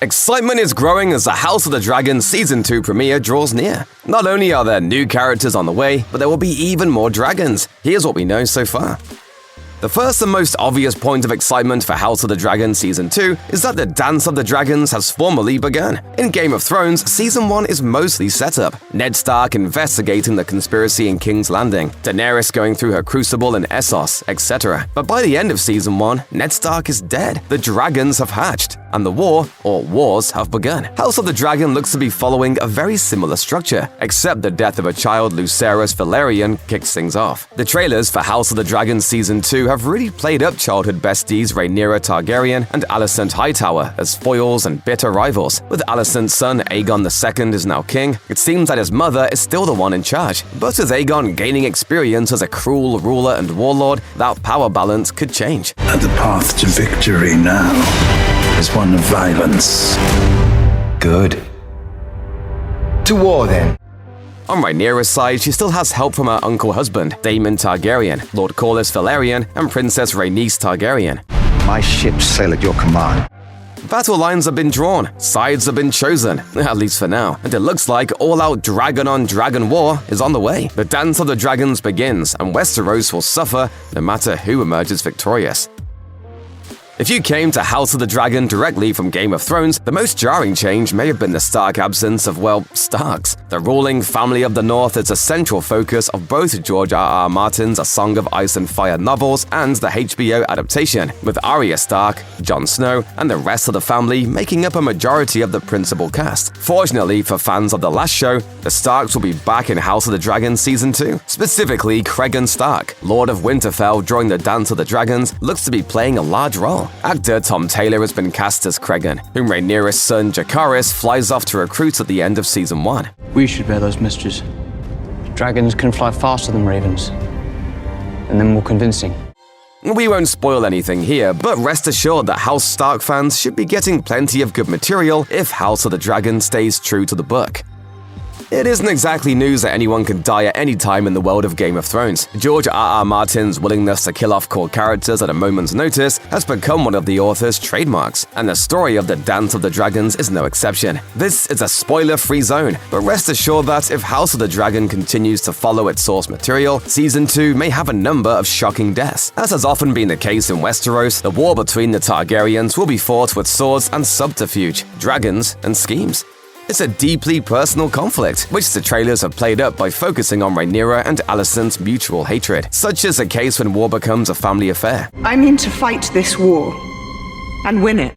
Excitement is growing as the House of the Dragon Season 2 premiere draws near. Not only are there new characters on the way, but there will be even more dragons. Here's what we know so far. The first and most obvious point of excitement for House of the Dragon Season 2 is that the Dance of the Dragons has formally begun. In Game of Thrones, Season 1 is mostly set up. Ned Stark investigating the conspiracy in King's Landing, Daenerys going through her crucible in Essos, etc. But by the end of Season 1, Ned Stark is dead, the dragons have hatched, and the war, or wars, have begun. House of the Dragon looks to be following a very similar structure, except the death of a child, Lucerys Velaryon, kicks things off. The trailers for House of the Dragon Season 2 have really played up childhood besties Rhaenyra Targaryen and Alicent Hightower as foils and bitter rivals. With Alicent's son Aegon II is now king, it seems that his mother is still the one in charge. But with Aegon gaining experience as a cruel ruler and warlord, that power balance could change. And the path to victory now is one of violence. Good. To war, then. On Rhaenyra's side, she still has help from her uncle husband, Daemon Targaryen, Lord Corlys Velaryon, and Princess Rhaenys Targaryen. My ships sail at your command. Battle lines have been drawn, sides have been chosen, at least for now, and it looks like all-out dragon-on-dragon war is on the way. The Dance of the Dragons begins, and Westeros will suffer no matter who emerges victorious. If you came to House of the Dragon directly from Game of Thrones, the most jarring change may have been the stark absence of, well, Starks. The ruling family of the North is a central focus of both George R.R. Martin's A Song of Ice and Fire novels and the HBO adaptation, with Arya Stark, Jon Snow, and the rest of the family making up a majority of the principal cast. Fortunately for fans of the last show, the Starks will be back in House of the Dragon Season 2. Specifically, Cregan Stark, Lord of Winterfell during the Dance of the Dragons, looks to be playing a large role. Actor Tom Taylor has been cast as Cregan, whom Rhaenyra's son Jacaerys flies off to recruit at the end of Season 1. We should bear those messages. Dragons can fly faster than ravens, and they're more convincing. We won't spoil anything here, but rest assured that House Stark fans should be getting plenty of good material if House of the Dragon stays true to the book. It isn't exactly news that anyone can die at any time in the world of Game of Thrones. George R.R. Martin's willingness to kill off core characters at a moment's notice has become one of the author's trademarks, and the story of the Dance of the Dragons is no exception. This is a spoiler-free zone, but rest assured that if House of the Dragon continues to follow its source material, Season 2 may have a number of shocking deaths. As has often been the case in Westeros, the war between the Targaryens will be fought with swords and subterfuge, dragons and schemes. It's a deeply personal conflict, which the trailers have played up by focusing on Rhaenyra and Alicent's mutual hatred. Such is the case when war becomes a family affair. I mean to fight this war and win it.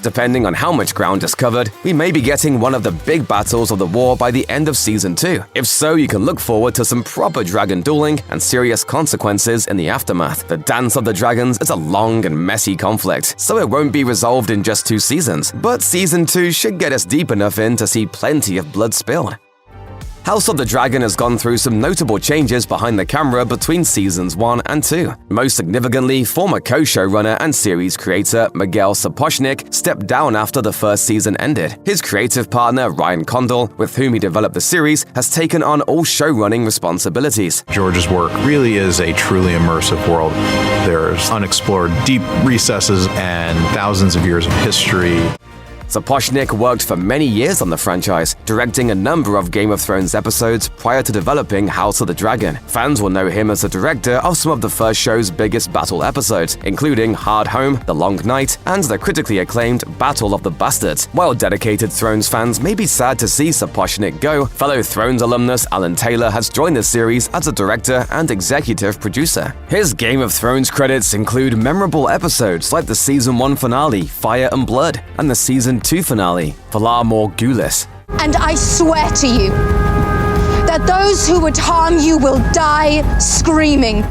Depending on how much ground is covered, we may be getting one of the big battles of the war by the end of Season 2. If so, you can look forward to some proper dragon dueling and serious consequences in the aftermath. The Dance of the Dragons is a long and messy conflict, so it won't be resolved in just 2 seasons, but Season 2 should get us deep enough in to see plenty of blood spilled. House of the Dragon has gone through some notable changes behind the camera between Seasons 1 and 2. Most significantly, former co-showrunner and series creator Miguel Sapochnik stepped down after the first season ended. His creative partner Ryan Condal, with whom he developed the series, has taken on all showrunning responsibilities. George's work really is a truly immersive world. There's unexplored deep recesses and thousands of years of history. Sapochnik worked for many years on the franchise, directing a number of Game of Thrones episodes prior to developing House of the Dragon. Fans will know him as the director of some of the first show's biggest battle episodes, including Hard Home, The Long Night, and the critically acclaimed Battle of the Bastards. While dedicated Thrones fans may be sad to see Sapochnik go, fellow Thrones alumnus Alan Taylor has joined the series as a director and executive producer. His Game of Thrones credits include memorable episodes like the Season 1 finale, Fire and Blood, and the Season 2 finale, Valar Morghulis. And I swear to you that those who would harm you will die screaming.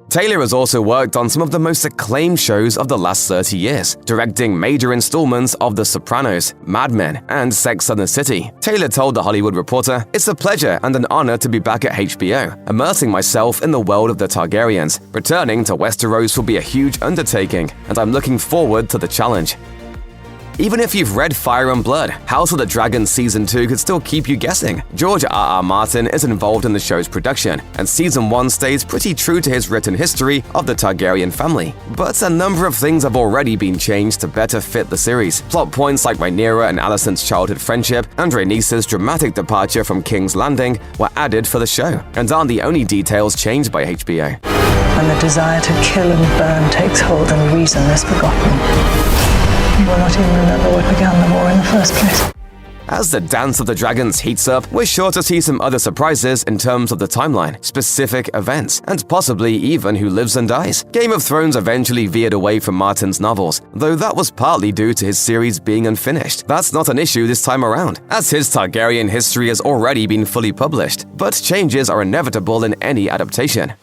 Taylor has also worked on some of the most acclaimed shows of the last 30 years, directing major installments of The Sopranos, Mad Men, and Sex and the City. Taylor told The Hollywood Reporter, "It's a pleasure and an honor to be back at HBO, immersing myself in the world of the Targaryens. Returning to Westeros will be a huge undertaking, and I'm looking forward to the challenge." Even if you've read Fire and Blood, House of the Dragon Season 2 could still keep you guessing. George R.R. Martin is involved in the show's production, and Season 1 stays pretty true to his written history of the Targaryen family. But a number of things have already been changed to better fit the series. Plot points like Rhaenyra and Alicent's childhood friendship and Rhaenys's dramatic departure from King's Landing were added for the show, and aren't the only details changed by HBO. When the desire to kill and burn takes hold and reason is forgotten, you will not even remember what began the war in the first place. As the Dance of the Dragons heats up, we're sure to see some other surprises in terms of the timeline, specific events, and possibly even who lives and dies. Game of Thrones eventually veered away from Martin's novels, though that was partly due to his series being unfinished. That's not an issue this time around, as his Targaryen history has already been fully published, but changes are inevitable in any adaptation.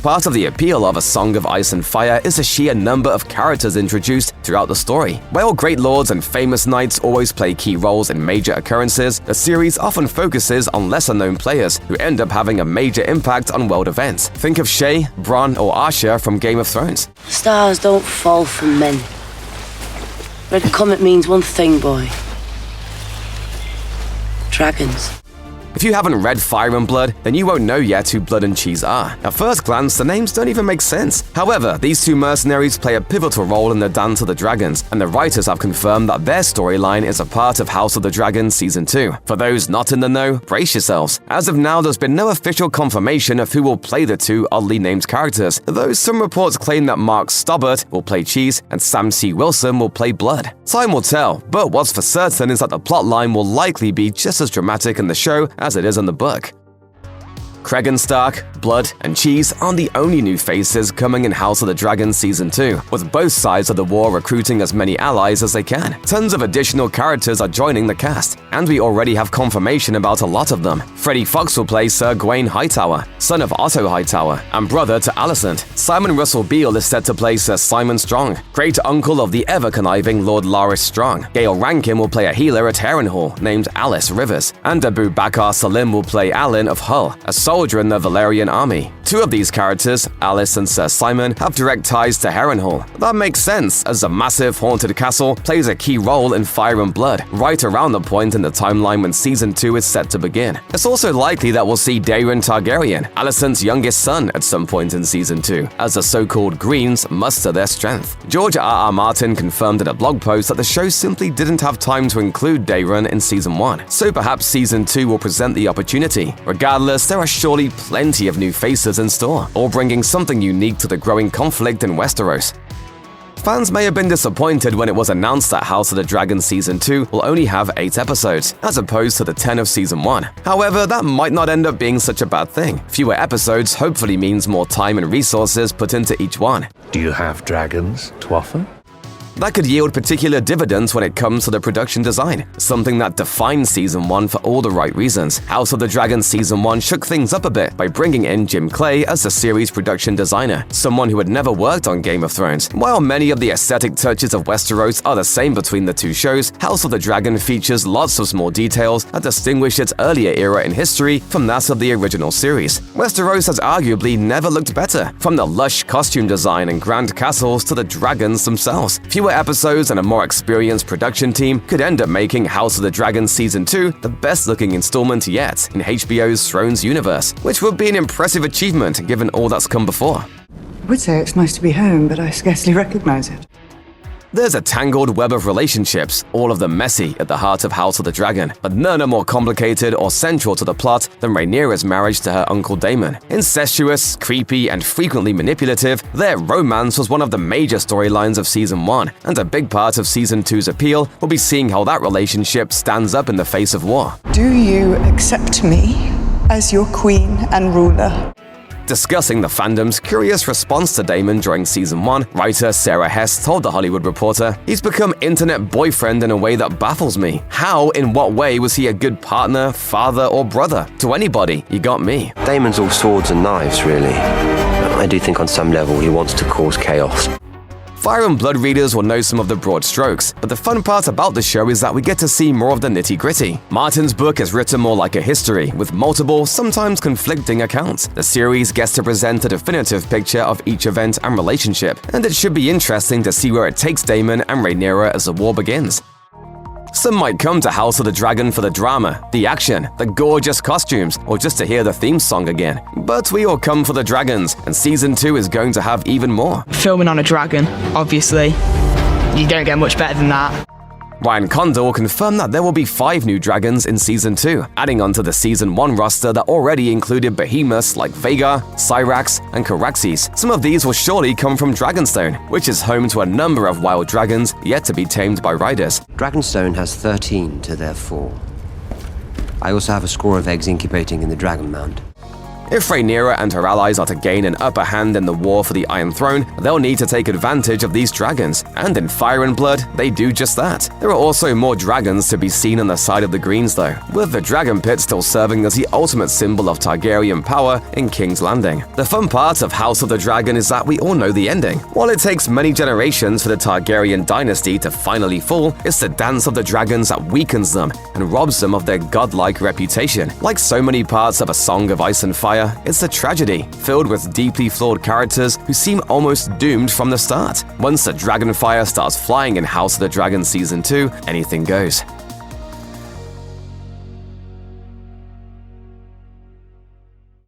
Part of the appeal of A Song of Ice and Fire is the sheer number of characters introduced throughout the story. While great lords and famous knights always play key roles in major occurrences, the series often focuses on lesser-known players who end up having a major impact on world events. Think of Shae, Bronn, or Arya from Game of Thrones. Stars don't fall from men. Red Comet means one thing, boy. Dragons. If you haven't read Fire and Blood, then you won't know yet who Blood and Cheese are. At first glance, the names don't even make sense. However, these two mercenaries play a pivotal role in the Dance of the Dragons, and the writers have confirmed that their storyline is a part of House of the Dragon Season 2. For those not in the know, brace yourselves. As of now, there's been no official confirmation of who will play the two oddly named characters, though some reports claim that Mark Stobbart will play Cheese and Sam C. Wilson will play Blood. Time will tell, but what's for certain is that the plotline will likely be just as dramatic in the show as it is in the book. Cregan Stark, Blood, and Cheese aren't the only new faces coming in House of the Dragon Season 2, with both sides of the war recruiting as many allies as they can. Tons of additional characters are joining the cast, and we already have confirmation about a lot of them. Freddie Fox will play Sir Gawain Hightower, son of Otto Hightower, and brother to Alicent. Simon Russell Beale is set to play Sir Simon Strong, great uncle of the ever-conniving Lord Larys Strong. Gail Rankin will play a healer at Harrenhal named Alice Rivers, and Abu Bakr Salim will play Alan of Hull, a soldier in the Valyrian army. Two of these characters, Alice and Sir Simon, have direct ties to Harrenhal. That makes sense, as the massive haunted castle plays a key role in Fire and Blood, right around the point in the timeline when Season 2 is set to begin. It's also likely that we'll see Daemon Targaryen, Alicent's youngest son, at some point in Season 2, as the so-called Greens muster their strength. George R.R. Martin confirmed in a blog post that the show simply didn't have time to include Daemon in Season 1, so perhaps Season 2 will present the opportunity. Regardless, there are surely plenty of new faces in store, all bringing something unique to the growing conflict in Westeros. Fans may have been disappointed when it was announced that House of the Dragon Season 2 will only have 8 episodes, as opposed to the 10 of Season 1. However, that might not end up being such a bad thing. Fewer episodes hopefully means more time and resources put into each one. Do you have dragons to offer? That could yield particular dividends when it comes to the production design, something that defined Season 1 for all the right reasons. House of the Dragon Season 1 shook things up a bit by bringing in Jim Clay as the series production designer, someone who had never worked on Game of Thrones. While many of the aesthetic touches of Westeros are the same between the two shows, House of the Dragon features lots of small details that distinguish its earlier era in history from that of the original series. Westeros has arguably never looked better, from the lush costume design and grand castles to the dragons themselves. Fewer episodes and a more experienced production team could end up making House of the Dragon Season 2 the best-looking installment yet in HBO's Thrones universe, which would be an impressive achievement given all that's come before. I would say it's nice to be home, but I scarcely recognize it. There's a tangled web of relationships, all of them messy, at the heart of House of the Dragon, but none are more complicated or central to the plot than Rhaenyra's marriage to her uncle Daemon. Incestuous, creepy, and frequently manipulative, their romance was one of the major storylines of Season 1, and a big part of Season 2's appeal will be seeing how that relationship stands up in the face of war. Do you accept me as your queen and ruler? Discussing the fandom's curious response to Daemon during Season 1, writer Sarah Hess told The Hollywood Reporter, "He's become internet boyfriend in a way that baffles me. How, in what way was he a good partner, father, or brother? To anybody, you got me." Daemon's all swords and knives, really. I do think on some level he wants to cause chaos. Fire and Blood readers will know some of the broad strokes, but the fun part about the show is that we get to see more of the nitty-gritty. Martin's book is written more like a history, with multiple, sometimes conflicting accounts. The series gets to present a definitive picture of each event and relationship, and it should be interesting to see where it takes Daemon and Rhaenyra as the war begins. Some might come to House of the Dragon for the drama, the action, the gorgeous costumes, or just to hear the theme song again. But we all come for the dragons, and Season 2 is going to have even more. Filming on a dragon, obviously. You don't get much better than that. Ryan Condal confirmed that there will be 5 new dragons in Season 2, adding onto the Season 1 roster that already included behemoths like Vhagar, Syrax, and Caraxes. Some of these will surely come from Dragonstone, which is home to a number of wild dragons yet to be tamed by riders. Dragonstone has 13 to their 4. I also have a score of eggs incubating in the Dragon Mound. If Rhaenyra and her allies are to gain an upper hand in the war for the Iron Throne, they'll need to take advantage of these dragons, and in Fire and Blood, they do just that. There are also more dragons to be seen on the side of the Greens though, with the Dragon Pit still serving as the ultimate symbol of Targaryen power in King's Landing. The fun part of House of the Dragon is that we all know the ending. While it takes many generations for the Targaryen dynasty to finally fall, it's the dance of the dragons that weakens them and robs them of their godlike reputation. Like so many parts of A Song of Ice and Fire, it's a tragedy, filled with deeply flawed characters who seem almost doomed from the start. Once the dragonfire starts flying in House of the Dragon Season 2, anything goes.